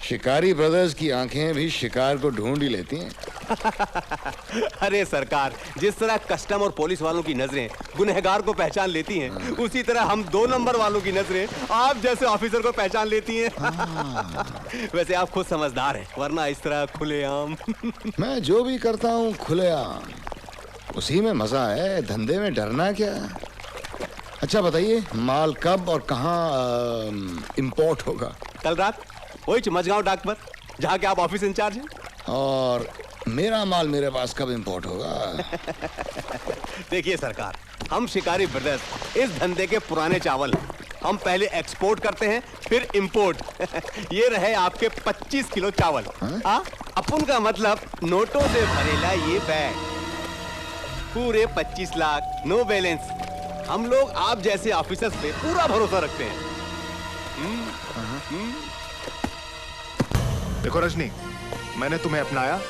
शिकारी ब्रदर्स की आंखें भी शिकार को ढूंढ ही लेती हैं। अरे सरकार, जिस तरह कस्टम और पुलिस वालों की नजरें गुनहगार को पहचान लेती हैं, उसी तरह हम 2 नंबर वालों की नजरें आप जैसे ऑफिसर को पहचान लेती हैं। वैसे आप खुद समझदार हैं, वरना इस तरह खुलेआम। मैं जो भी करता हूँ खुलेआम, उसी में मजा है, धंधे में डरना क्या। अच्छा बताइए, माल कब और कहाँ इंपोर्ट होगा? कल रात वही मझगांव डाक पर, जहाँ के आप ऑफिस इंचार्ज हैं। और मेरा माल मेरे पास कब इंपोर्ट होगा? देखिए सरकार, हम शिकारी ब्रदर्स इस धंधे के पुराने चावल हैं। हम पहले एक्सपोर्ट करते हैं, फिर इंपोर्ट। ये रहे आपके 25 किलो चावल। अपन का मतलब नोटों से भरेला ये बैग, पूरे 25 लाख, नो बैलेंस। हम लोग आप जैसे ऑफिसर्स पे पूरा भरोसा रखते हैं। देखो रजनी, मैंने तुम्हें अपनाया,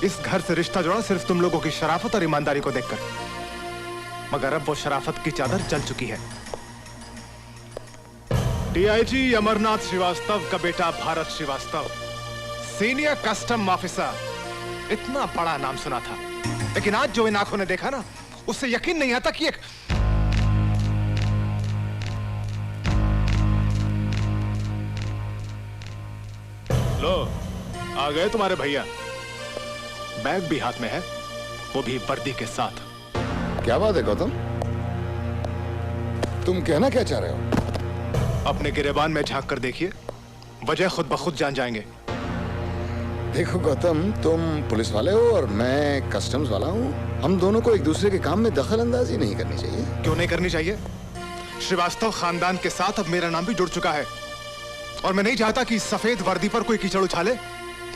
इस घर से रिश्ता जोड़ा सिर्फ तुम लोगों की शराफत और ईमानदारी को देखकर, मगर अब वो शराफत की चादर जल चुकी है। डीआईजी अमरनाथ श्रीवास्तव का बेटा Bharat Srivastava, senior custom officer, इतना बड़ा नाम सुना था, लेकिन आज जो इन आंखों ने देखा ना, उससे यकीन नहीं आता कि एक लो आ गए तुम्हारे भैया। बैग भी हाथ में है, वो भी वर्दी के साथ। क्या बात है गौतम, तुम कहना क्या चाह रहे हो? अपने गिरेबान में झांक कर देखिए, वजह खुद ब खुद जान जाएंगे। देखो गौतम, तुम पुलिस वाले हो और मैं कस्टम्स वाला हूँ। हम दोनों को एक दूसरे के काम में दखल अंदाजी नहीं करनी चाहिए। क्यों नहीं करनी चाहिए? श्रीवास्तव खानदान के साथ अब मेरा नाम भी जुड़ चुका है, और मैं नहीं चाहता कि सफेद वर्दी पर कोई कीचड़ उछाले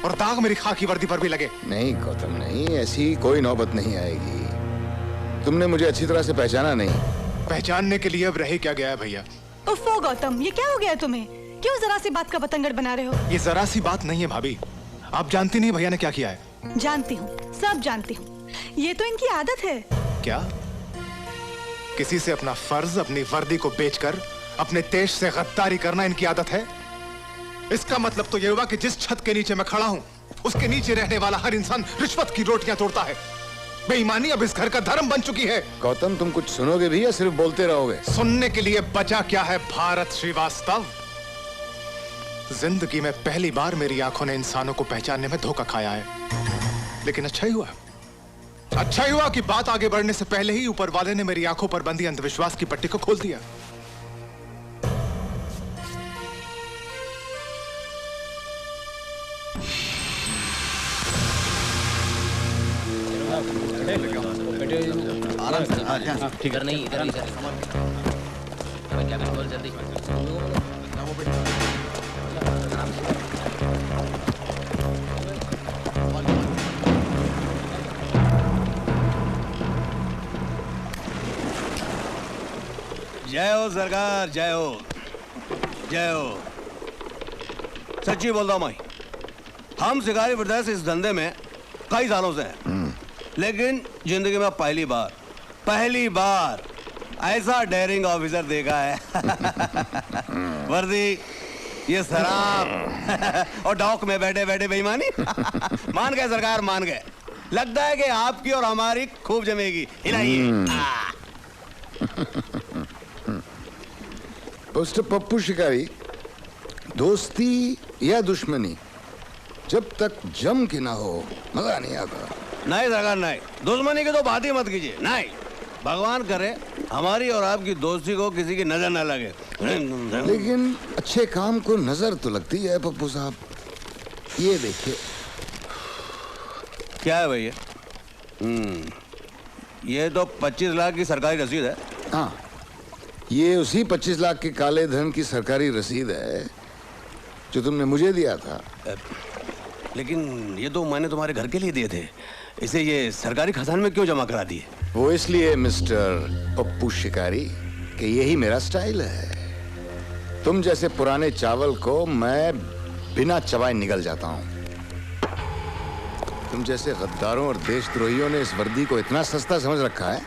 और दाग मेरी खाकी वर्दी पर भी लगे। नहीं गौतम नहीं, ऐसी कोई नौबत नहीं आएगी। तुमने मुझे अच्छी तरह से पहचाना नहीं। पहचानने के लिए अब रह क्या गया है भैया। उफ़्फ़ो गौतम, ये क्या हो गया तुम्हें? क्यों जरा सी बात का बतंगड़ बना रहे हो? ये जरा सी बात नहीं है भाभी, आप जानती नहीं भैया ने क्या किया है। जानती हूँ, सब जानती हूँ। ये तो इनकी आदत है। क्या? किसी से अपना फर्ज, अपनी वर्दी को बेचकर अपने देश से गद्दारी करना इनकी आदत है? इसका मतलब तो ये हुआ कि जिस छत के नीचे मैं खड़ा हूं, उसके नीचे रहने वाला हर इंसान रिश्वत की रोटियां तोड़ता है। बेईमानी अब इस घर का धर्म बन चुकी है। गौतम, तुम कुछ सुनोगे भी या सिर्फ बोलते रहोगे? सुनने के लिए बचा क्या है भारत श्रीवास्तव? जिंदगी में पहली बार मेरी आंखों ने इंसानों को पहचानने में धोखा खाया है, लेकिन अच्छा ही हुआ कि बात आगे बढ़ने से पहले ही ऊपर वाले ने मेरी आंखों पर बंधी अंधविश्वास की पट्टी को खोल दिया। आराम से, ठीक है, नहीं इधर क्या बोल जल्दी। जय हो सरकार, जय हो, जय हो। सच्ची बोल रहा हूं मैं, हम शिकारी ब्रदर्स इस धंधे में कई सालों से हैं, लेकिन जिंदगी में पहली बार ऐसा डेयरिंग ऑफिसर देखा है। वर्दी, ये शराब और डॉक में बैठे बैठे बेईमानी। मान गए सरकार, मान गए। लगता है कि आपकी और हमारी खूब जमेगी। हिलाइए। मिस्टर पप्पू शिकारी, दोस्ती या दुश्मनी जब तक जम के ना हो मजा नहीं आता। नहीं सरकार नहीं, दुश्मनी की तो बात ही मत कीजिए। नहीं, भगवान करे हमारी और आपकी दोस्ती को किसी की नजर ना लगे। लेकिन अच्छे काम को नजर तो लगती है पप्पू साहब। ये देखिए। क्या है भैया? ये तो 25 लाख की सरकारी रसीद है। हाँ, ये उसी 25 लाख के काले धन की सरकारी रसीद है जो तुमने मुझे दिया था। लेकिन ये तो मैंने तुम्हारे घर के लिए दिए थे, इसे ये सरकारी खजाने में क्यों जमा करा दिए? वो इसलिए मिस्टर पप्पू शिकारी कि यही मेरा स्टाइल है। तुम जैसे पुराने चावल को मैं बिना चबाए निगल जाता हूं। तुम जैसे गद्दारों और देशद्रोहियों ने इस वर्दी को इतना सस्ता समझ रखा है।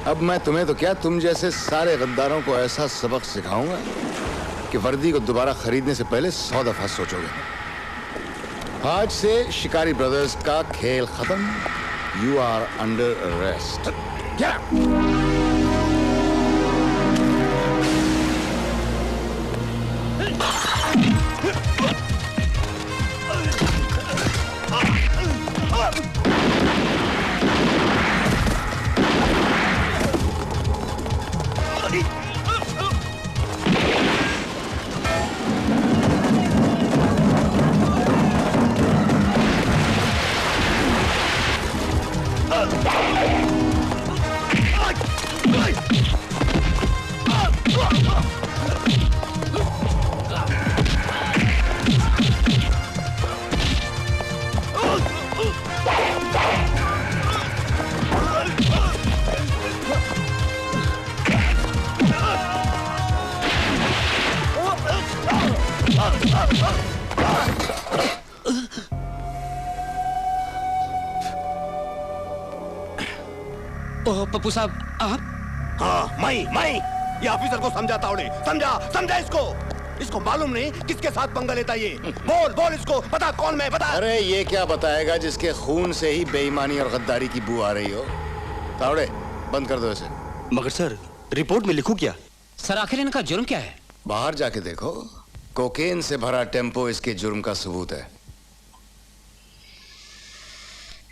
अब मैं तुम्हें तो क्या, तुम जैसे सारे गद्दारों को ऐसा सबक सिखाऊंगा कि वर्दी को दोबारा खरीदने से पहले 100 दफा सोचोगे। आज से शिकारी ब्रदर्स का खेल खत्म। You are under arrest. ओह पप्पू साहब आप? हाँ मैं ये ऑफिसर को समझा तावड़े, समझा इसको मालूम नहीं किसके साथ पंगा लेता ये। बोल इसको, बता कौन मैं, बता। अरे ये क्या बताएगा जिसके खून से ही बेईमानी और गद्दारी की बू आ रही हो। तावड़े बंद कर दो इसे। मगर सर रिपोर्ट में लिखूं क्या? सर आखिर इनका जुर्म क्या है? बाहर जाके देखो, कोकेन से भरा टेम्पो इसके जुर्म का सबूत है।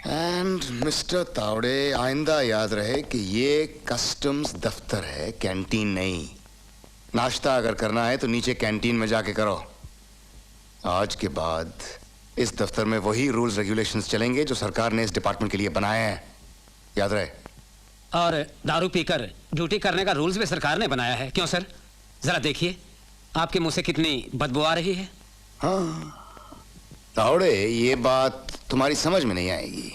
एंड मिस्टर तावड़े, आइंदा याद रहे कि ये कस्टम्स दफ्तर है, कैंटीन नहीं। नाश्ता अगर करना है तो नीचे कैंटीन में जाके करो। आज के बाद इस दफ्तर में वही रूल्स रेगुलेशंस चलेंगे जो सरकार ने इस डिपार्टमेंट के लिए बनाए हैं, याद रहे। और दारू पीकर ड्यूटी करने का रूल्स भी सरकार ने बनाया है, क्यों सर? जरा देखिए आपके मुंह से कितनी बदबू आ रही है। हाँ तावड़े, ये बात तुम्हारी समझ में नहीं आएगी।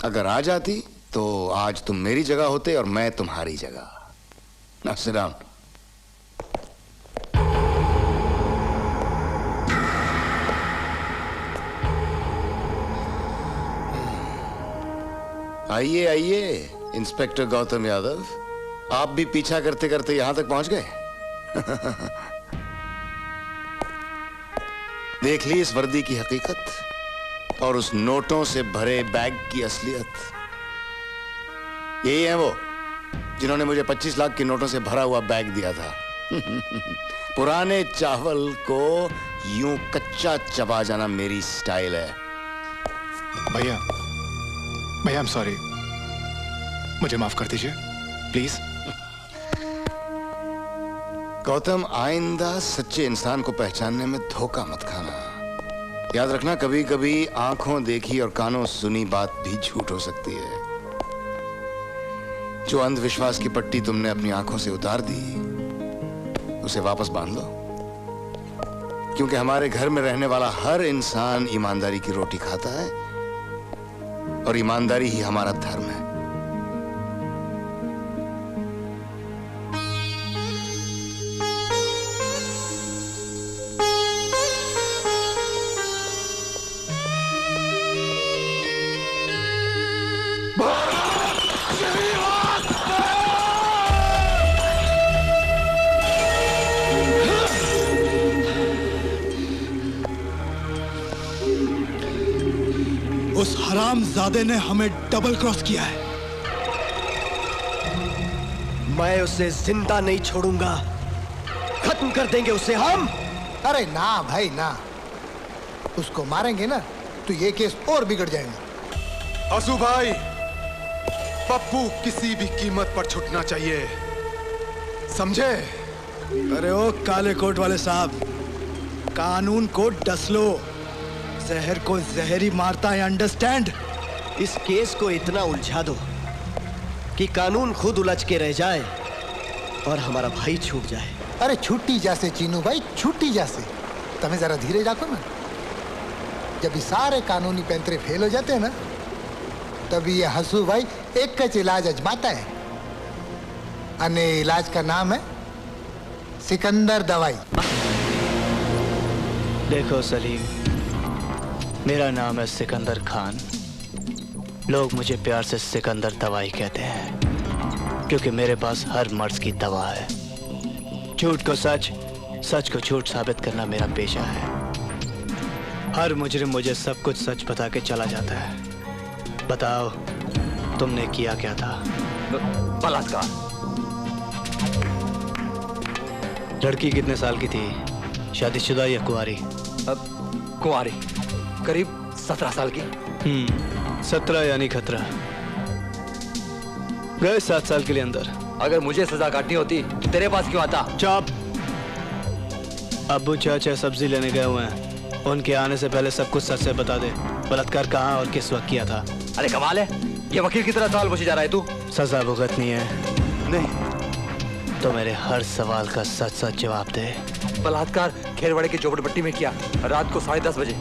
अगर आ जाती तो आज तुम मेरी जगह होते और मैं तुम्हारी जगह। Now sit down. आइए इंस्पेक्टर गौतम यादव, आप भी पीछा करते करते यहां तक पहुंच गए। देख ली इस वर्दी की हकीकत और उस नोटों से भरे बैग की असलियत। यही है वो जिन्होंने मुझे 25 लाख के नोटों से भरा हुआ बैग दिया था। पुराने चावल को यूं कच्चा चबा जाना मेरी स्टाइल है। भैया आई एम सॉरी, मुझे माफ कर दीजिए प्लीज। गौतम, आइंदा सच्चे इंसान को पहचानने में धोखा मत खाना। याद रखना, कभी कभी आंखों देखी और कानों सुनी बात भी झूठ हो सकती है। जो अंधविश्वास की पट्टी तुमने अपनी आंखों से उतार दी, उसे वापस बांध लो, क्योंकि हमारे घर में रहने वाला हर इंसान ईमानदारी की रोटी खाता है और ईमानदारी ही हमारा धर्म है। उस हरामजादे ने हमें डबल क्रॉस किया है। मैं उसे जिंदा नहीं छोड़ूंगा, खत्म कर देंगे उसे हम। अरे ना भाई ना, उसको मारेंगे ना तो ये केस और बिगड़ जाएगा। असू भाई, पप्पू किसी भी कीमत पर छुटना चाहिए, समझे? अरे ओ काले कोट वाले साहब, कानून को डस लो, जहर को जहर ही मारता है, अंडरस्टैंड? इस केस को इतना उलझा दो कि कानून खुद उलझ के रह जाए और हमारा भाई छूट जाए। अरे छुट्टी जासे चीनू भाई, छुट्टी जासे। तमें जरा धीरे जाको ना। जब ये सारे कानूनी पैंतरे फेल हो जाते हैं ना, तभी ये हंसू भाई एक कच इलाज अजमाता है। अने इलाज का नाम है सिकंदर दवाई। देखो सलीम, मेरा नाम है सिकंदर खान। लोग मुझे प्यार से सिकंदर दवाई कहते हैं, क्योंकि मेरे पास हर मर्ज की दवा है। झूठ को सच, सच को झूठ साबित करना मेरा पेशा है। हर मुजरिम मुझे सब कुछ सच बता के चला जाता है। बताओ, तुमने किया क्या था? बलात्कार। लड़की कितने साल की थी? शादीशुदा या कुंवारी? कुंवारी, करीब 17 साल की। 17 यानी खतरा। गए 7 साल के लिए अंदर। अगर मुझे सजा काटनी होती तो तेरे पास क्यों आता? चुप। अब्बू चाचा सब्जी लेने गए हुए हैं, उनके आने से पहले सब कुछ सच से बता दे। बलात्कार कहाँ और किस वक्त किया था? अरे कमाल है, ये वकील की तरह सवाल पूछे जा रहा है तू। सजा भुगतनी है? नहीं। तो मेरे हर सवाल का सच सच जवाब दे। बलात्कार खेरवाड़े की झोपड़पट्टी में किया, रात को 10:30 बजे।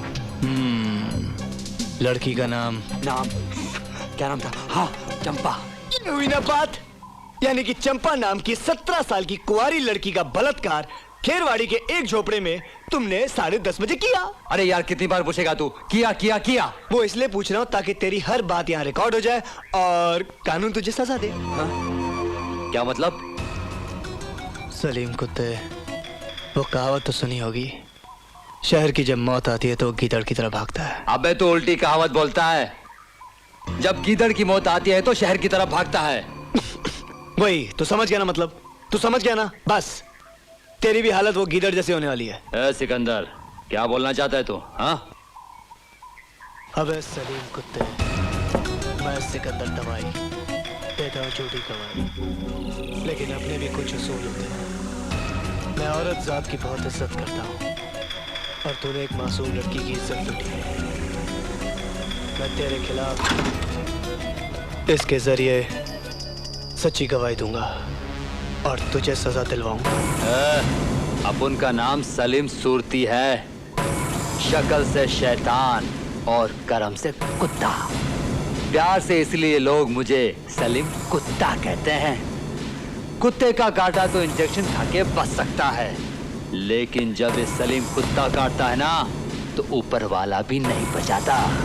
लड़की का नाम? क्या नाम था? हाँ, चंपा। हुई ना बात, यानी कि चंपा नाम की 17 साल की कुंवारी लड़की का बलात्कार खेरवाड़ी के एक झोपड़े में तुमने 10:30 बजे किया। अरे यार, कितनी बार पूछेगा तू? किया किया किया। वो इसलिए पूछ रहा हूँ ताकि तेरी हर बात यहाँ रिकॉर्ड हो जाए और कानून तुझे सजा दे। क्या मतलब? सलीम कुत्ते, वो कहावत तो सुनी होगी, शहर की जब मौत आती है तो गीदड़ की तरह भागता है। अबे तो उल्टी कहावत बोलता है। जब गीदड़ की मौत आती है तो शहर की तरफ भागता है। वही तो समझ गया ना? मतलब तू समझ गया ना? बस तेरी भी हालत वो गीदड़ जैसी होने वाली है। ए सिकंदर, क्या बोलना चाहता है तू? हाँ? अबे सलीम कुत्ते, मैं सिकंदर दवाई देता हूँ, झूठी गवाही, लेकिन अपने भी कुछ उसूल होते हैं। मैं औरत जात की बहुत इज्जत करता हूँ और तूने एक मासूम लड़की की इज्जत लूटी है। मैं तेरे खिलाफ इसके जरिए सच्ची गवाही दूंगा और तुझे सजा दिलवाऊंगा। अब उनका नाम सलीम सूरती है, शक्ल से शैतान और कर्म से कुत्ता। प्यार से इसलिए लोग मुझे सलीम कुत्ता कहते हैं। कुत्ते का काटा तो इंजेक्शन खा के बच सकता है, लेकिन जब ये सलीम कुत्ता काटता है ना तो ऊपर वाला भी नहीं बचाता।